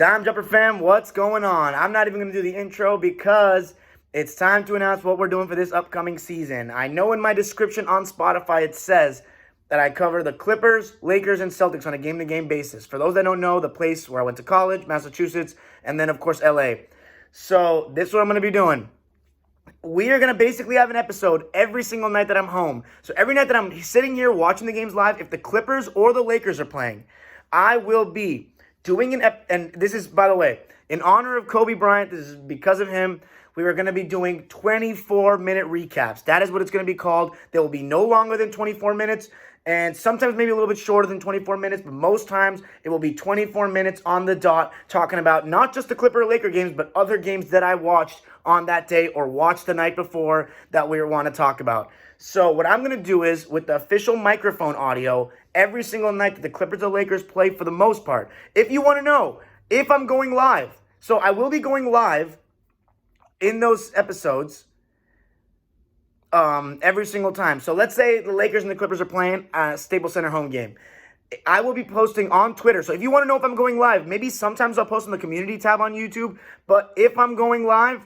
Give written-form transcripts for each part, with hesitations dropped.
Dime Jumper fam, what's going on? I'm not even going to do the intro because it's time to announce what we're doing for this upcoming season. I know in my description on Spotify it says that I cover the Clippers, Lakers, and Celtics on a game-to-game basis. For those that don't know, the place where I went to college, Massachusetts, and then, of course, LA. So this is what I'm going to be doing. We are going to basically have an episode every single night that I'm home. So every night that I'm sitting here watching the games live, if the Clippers or the Lakers are playing, I will be doing and this is, by the way, in honor of Kobe Bryant. This is because of him. We are going to be doing 24-minute recaps. That is what it's going to be called. They will be no longer than 24 minutes, and sometimes maybe a little bit shorter than 24 minutes, but most times it will be 24 minutes on the dot, talking about not just the Clipper or Laker games, but other games that I watched on that day or watched the night before that we want to talk about. So what I'm going to do is, with the official microphone audio, every single night that the Clippers or Lakers play, for the most part, if you want to know if I'm going live, so I will be going live in those episodes every single time. So let's say the Lakers and the Clippers are playing a Staples Center home game. I will be posting on Twitter. So if you want to know if I'm going live, maybe sometimes I'll post in the community tab on YouTube. But if I'm going live,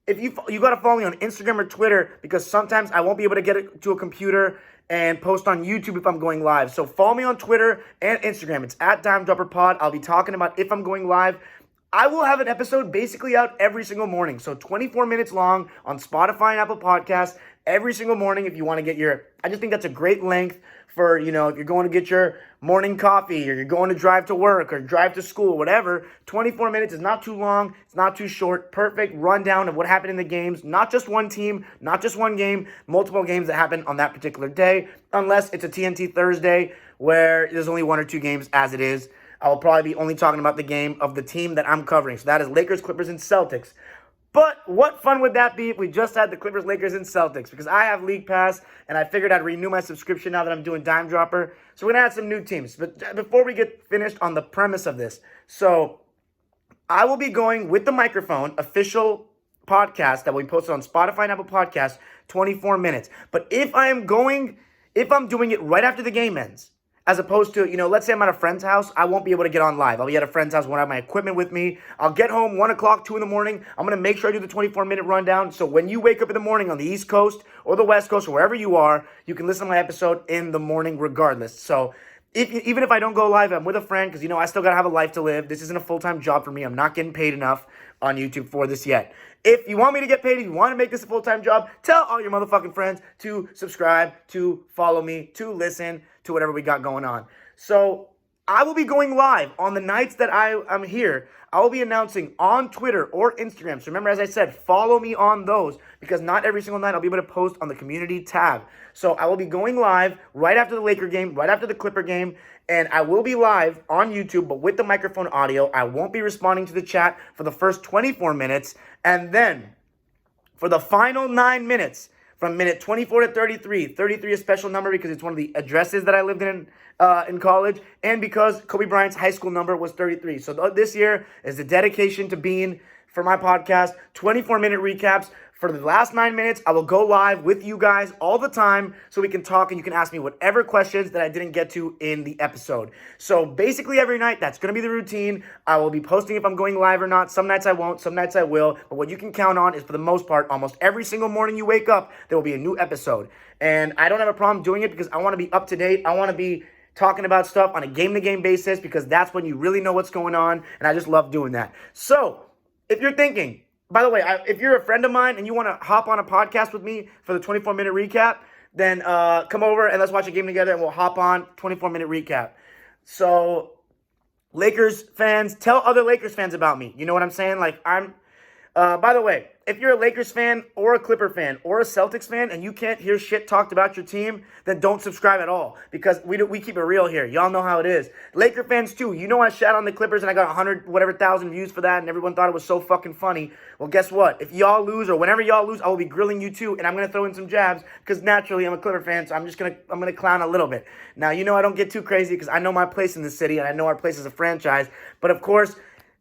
if you got to follow me on Instagram or Twitter, because sometimes I won't be able to get it to a computer and post on YouTube if I'm going live. So follow me on Twitter and Instagram. It's at DimeDropperPod. I'll be talking about if I'm going live. I will have an episode basically out every single morning. So 24 minutes long on Spotify and Apple Podcasts every single morning if you want to get your... I just think that's a great length for, if you're going to get your morning coffee or you're going to drive to work or drive to school, whatever. 24 minutes is not too long. It's not too short. Perfect rundown of what happened in the games. Not just one team, not just one game, multiple games that happened on that particular day. Unless it's a TNT Thursday where there's only one or two games as it is. I will probably be only talking about the game of the team that I'm covering. So that is Lakers, Clippers, and Celtics. But what fun would that be if we just had the Clippers, Lakers, and Celtics? Because I have League Pass, and I figured I'd renew my subscription now that I'm doing Dime Dropper. So we're going to add some new teams. But before we get finished on the premise of this, so I will be going with the microphone, official podcast that we posted on Spotify and Apple Podcasts, 24 minutes. But if I'm doing it right after the game ends, as opposed to, let's say I'm at a friend's house, I won't be able to get on live. I'll be at a friend's house when I have my equipment with me. I'll get home 1 o'clock, 2 in the morning. I'm going to make sure I do the 24-minute rundown. So when you wake up in the morning on the East Coast or the West Coast or wherever you are, you can listen to my episode in the morning regardless. So even if I don't go live, I'm with a friend because, I still got to have a life to live. This isn't a full-time job for me. I'm not getting paid enough on YouTube for this yet. If you want me to get paid, if you want to make this a full-time job, tell all your motherfucking friends to subscribe, to follow me, to listen to whatever we got going on. So I will be going live on the nights that I'm here. I will be announcing on Twitter or Instagram. So remember, as I said, follow me on those because not every single night I'll be able to post on the community tab. So I will be going live right after the Laker game, right after the Clipper game, and I will be live on YouTube, but with the microphone audio. I won't be responding to the chat for the first 24 minutes, and then for the final 9 minutes, from minute 24 to 33. 33 is a special number because it's one of the addresses that I lived in college, and because Kobe Bryant's high school number was 33. So this year is the dedication to being, for my podcast, 24-minute recaps. For the last 9 minutes, I will go live with you guys all the time so we can talk and you can ask me whatever questions that I didn't get to in the episode. So basically every night, that's going to be the routine. I will be posting if I'm going live or not. Some nights I won't, some nights I will. But what you can count on is, for the most part, almost every single morning you wake up, there will be a new episode. And I don't have a problem doing it because I want to be up to date. I want to be talking about stuff on a game-to-game basis because that's when you really know what's going on. And I just love doing that. So if you're thinking... By the way, if you're a friend of mine and you want to hop on a podcast with me for the 24-minute recap, then come over and let's watch a game together and we'll hop on 24-minute recap. So, Lakers fans, tell other Lakers fans about me. You know what I'm saying? By the way, if you're a Lakers fan or a Clipper fan or a Celtics fan and you can't hear shit talked about your team, then don't subscribe at all because we keep it real here. Y'all know how it is. Laker fans too. I shat on the Clippers and I got 100,000 views for that and everyone thought it was so fucking funny. Well, guess what? If y'all lose or whenever y'all lose, I will be grilling you too, and I'm gonna throw in some jabs because naturally I'm a Clipper fan, so I'm gonna clown a little bit. Now I don't get too crazy because I know my place in the city and I know our place as a franchise, but of course,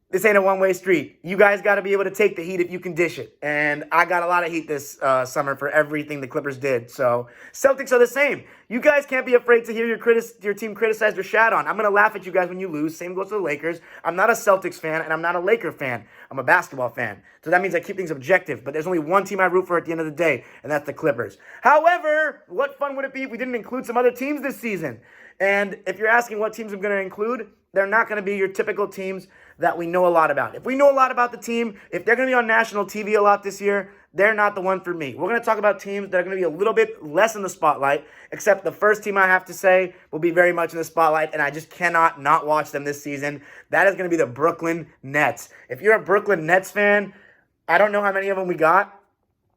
this ain't a one-way street. You guys got to be able to take the heat if you can dish it. And I got a lot of heat this summer for everything the Clippers did. So Celtics are the same. You guys can't be afraid to hear your team criticized or shat on. I'm going to laugh at you guys when you lose. Same goes to the Lakers. I'm not a Celtics fan, and I'm not a Laker fan. I'm a basketball fan. So that means I keep things objective. But there's only one team I root for at the end of the day, and that's the Clippers. However, what fun would it be if we didn't include some other teams this season? And if you're asking what teams I'm going to include, they're not going to be your typical teams that we know a lot about. If we know a lot about the team, if they're going to be on national TV a lot this year, they're not the one for me. We're going to talk about teams that are going to be a little bit less in the spotlight, except the first team I have to say will be very much in the spotlight, and I just cannot not watch them this season. That is going to be the Brooklyn Nets. If you're a Brooklyn Nets fan, I don't know how many of them we got.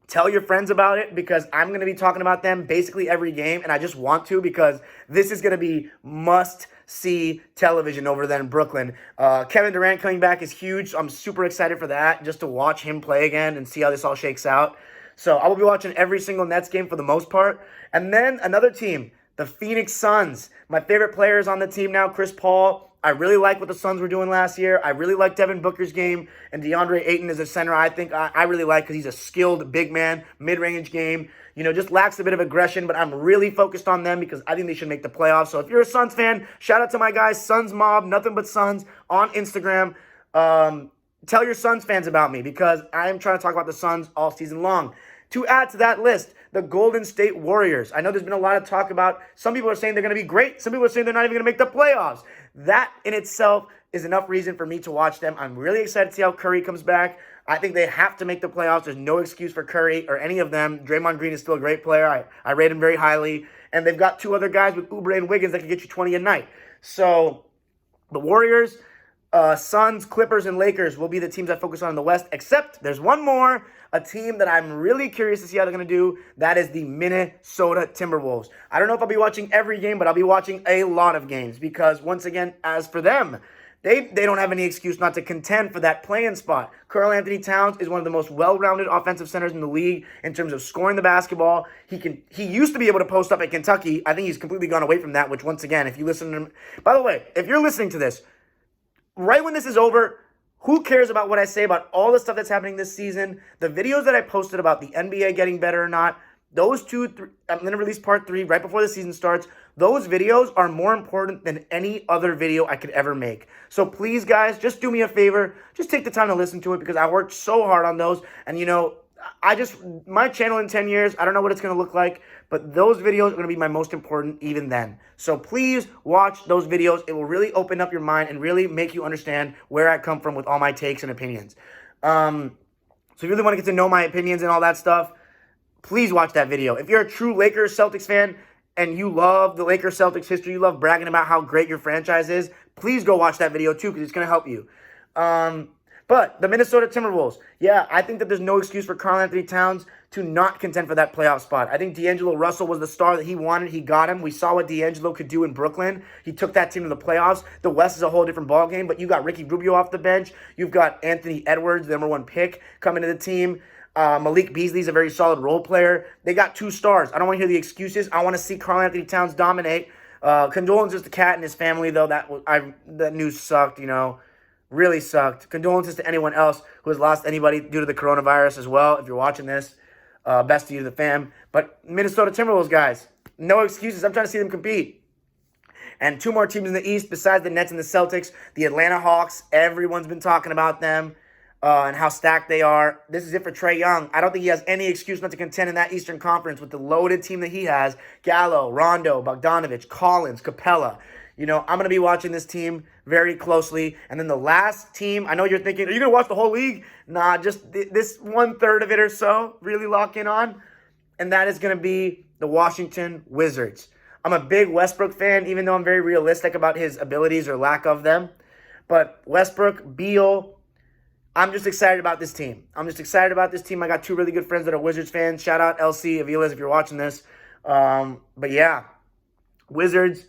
Tell your friends about it because I'm going to be talking about them basically every game, and I just want to because this is going to be must-see television over there in Brooklyn. Kevin Durant coming back is huge. I'm super excited for that, just to watch him play again and see how this all shakes out. So I will be watching every single Nets game for the most part. And then another team, the Phoenix Suns. My favorite players on the team now, Chris Paul. I really like what the Suns were doing last year. I really like Devin Booker's game, and DeAndre Ayton as a center. I really like because he's a skilled big man, mid-range game. Just lacks a bit of aggression, but I'm really focused on them because I think they should make the playoffs. So if you're a Suns fan, shout out to my guys, Suns Mob, nothing but Suns on Instagram. Tell your Suns fans about me because I am trying to talk about the Suns all season long. To add to that list, the Golden State Warriors. I know there's been a lot of talk about, some people are saying they're going to be great. Some people are saying they're not even going to make the playoffs. That in itself is enough reason for me to watch them. I'm really excited to see how Curry comes back. I think they have to make the playoffs. There's no excuse for Curry or any of them. Draymond Green is still a great player. I rate him very highly. And they've got two other guys with Oubre and Wiggins that can get you 20 a night. So the Warriors, Suns, Clippers, and Lakers will be the teams I focus on in the West, except there's one more, a team that I'm really curious to see how they're going to do. That is the Minnesota Timberwolves. I don't know if I'll be watching every game, but I'll be watching a lot of games because, once again, as for them, they don't have any excuse not to contend for that play-in spot. Karl Anthony Towns is one of the most well-rounded offensive centers in the league in terms of scoring the basketball. He used to be able to post up at Kentucky. I think he's completely gone away from that, which, once again, if you listen to him... By the way, if you're listening to this, right when this is over, who cares about what I say about all the stuff that's happening this season? The videos that I posted about the NBA getting better or not, those I'm going to release part 3 right before the season starts. Those videos are more important than any other video I could ever make. So please, guys, just do me a favor. Just take the time to listen to it because I worked so hard on those. And, my channel in 10 years, I don't know what it's going to look like, but those videos are going to be my most important even then. So please watch those videos. It will really open up your mind and really make you understand where I come from with all my takes and opinions. So if you really want to get to know my opinions and all that stuff, please watch that video. If you're a true Lakers Celtics fan and you love the Lakers Celtics history, you love bragging about how great your franchise is, please go watch that video too because it's going to help you. But the Minnesota Timberwolves, yeah, I think that there's no excuse for Karl Anthony Towns to not contend for that playoff spot. I think D'Angelo Russell was the star that he wanted. He got him. We saw what D'Angelo could do in Brooklyn. He took that team to the playoffs. The West is a whole different ballgame, but you got Ricky Rubio off the bench. You've got Anthony Edwards, the number 1 pick, coming to the team. Malik Beasley's a very solid role player. They got 2 stars. I don't want to hear the excuses. I want to see Karl Anthony Towns dominate. Condolences to Cat and his family, though. That news sucked, really sucked. Condolences to anyone else who has lost anybody due to the coronavirus as well. If you're watching this, best to you, the fam. But Minnesota Timberwolves, guys, no excuses. I'm trying to see them compete. And 2 more teams in the East besides the Nets and the Celtics. The Atlanta Hawks, everyone's been talking about them and how stacked they are. This is it for Trae Young. I don't think he has any excuse not to contend in that Eastern Conference with the loaded team that he has. Gallo, Rondo, Bogdanovich, Collins, Capella. I'm going to be watching this team very closely. And then the last team, I know you're thinking, are you going to watch the whole league? Nah, just this 1/3 of it or so, really lock in on. And that is going to be the Washington Wizards. I'm a big Westbrook fan, even though I'm very realistic about his abilities or lack of them. But Westbrook, Beal, I'm just excited about this team. I got 2 really good friends that are Wizards fans. Shout out LC, Avilas, if you're watching this. But yeah, Wizards,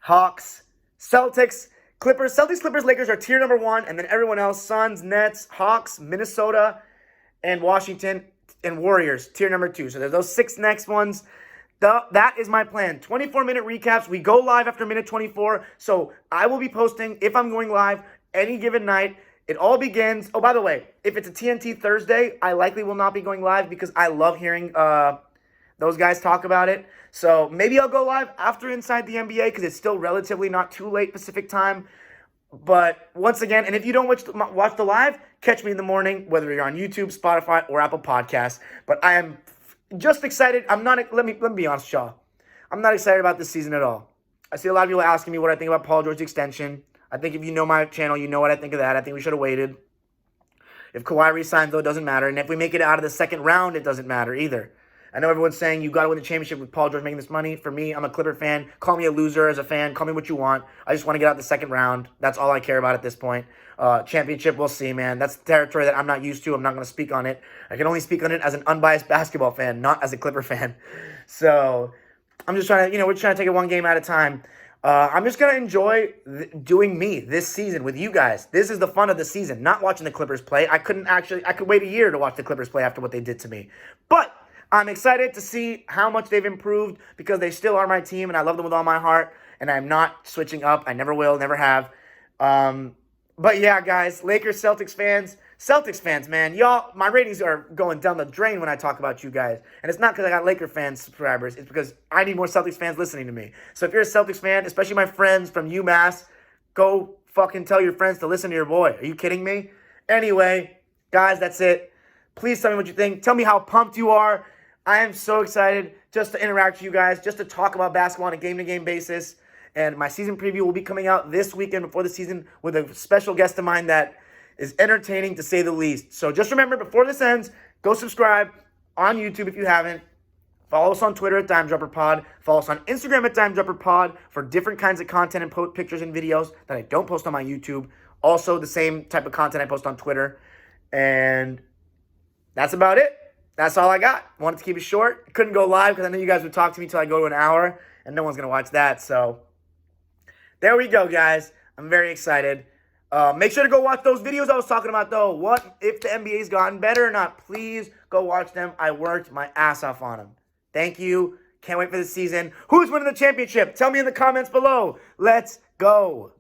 Hawks, Celtics, Clippers. Celtics, Clippers, Lakers are tier number 1, and then everyone else, Suns, Nets, Hawks, Minnesota, and Washington, and Warriors, tier number 2. So there's those 6 next ones. That is my plan. 24-minute recaps. We go live after minute 24. So I will be posting, if I'm going live, any given night. It all begins. Oh, by the way, if it's a TNT Thursday, I likely will not be going live because I love hearing those guys talk about it. So maybe I'll go live after Inside the NBA because it's still relatively not too late Pacific time. But once again, and if you don't watch the live, catch me in the morning, whether you're on YouTube, Spotify, or Apple Podcasts. But I am just excited. Let me be honest, Shaw. I'm not excited about this season at all. I see a lot of people asking me what I think about Paul George's extension. I think if you know my channel, you know what I think of that. I think we should have waited. If Kawhi resigns, though, it doesn't matter. And if we make it out of the second round, it doesn't matter either. I know everyone's saying you got to win the championship with Paul George making this money. For me, I'm a Clipper fan. Call me a loser as a fan. Call me what you want. I just want to get out the second round. That's all I care about at this point. Championship, we'll see, man. That's territory that I'm not used to. I'm not going to speak on it. I can only speak on it as an unbiased basketball fan, not as a Clipper fan. So I'm just trying to, we're trying to take it one game at a time. I'm just going to enjoy doing me this season with you guys. This is the fun of the season, not watching the Clippers play. I could wait a year to watch the Clippers play after what they did to me. But I'm excited to see how much they've improved because they still are my team and I love them with all my heart. And I'm not switching up. I never will, never have. But yeah, guys, Lakers, Celtics fans, man, y'all, my ratings are going down the drain when I talk about you guys. And it's not because I got Laker fans subscribers. It's because I need more Celtics fans listening to me. So if you're a Celtics fan, especially my friends from UMass, go fucking tell your friends to listen to your boy. Are you kidding me? Anyway, guys, that's it. Please tell me what you think. Tell me how pumped you are. I am so excited just to interact with you guys, just to talk about basketball on a game-to-game basis. And my season preview will be coming out this weekend before the season with a special guest of mine that is entertaining to say the least. So just remember, before this ends, go subscribe on YouTube if you haven't. Follow us on Twitter at DimeDropperPod. Follow us on Instagram at DimeDropperPod for different kinds of content and pictures and videos that I don't post on my YouTube. Also, the same type of content I post on Twitter. And that's about it. That's all I got. Wanted to keep it short. Couldn't go live because I know you guys would talk to me till I go to an hour, and no one's going to watch that. So there we go, guys. I'm very excited. Make sure to go watch those videos I was talking about, though. What if the NBA's gotten better or not? Please go watch them. I worked my ass off on them. Thank you. Can't wait for the season. Who's winning the championship? Tell me in the comments below. Let's go.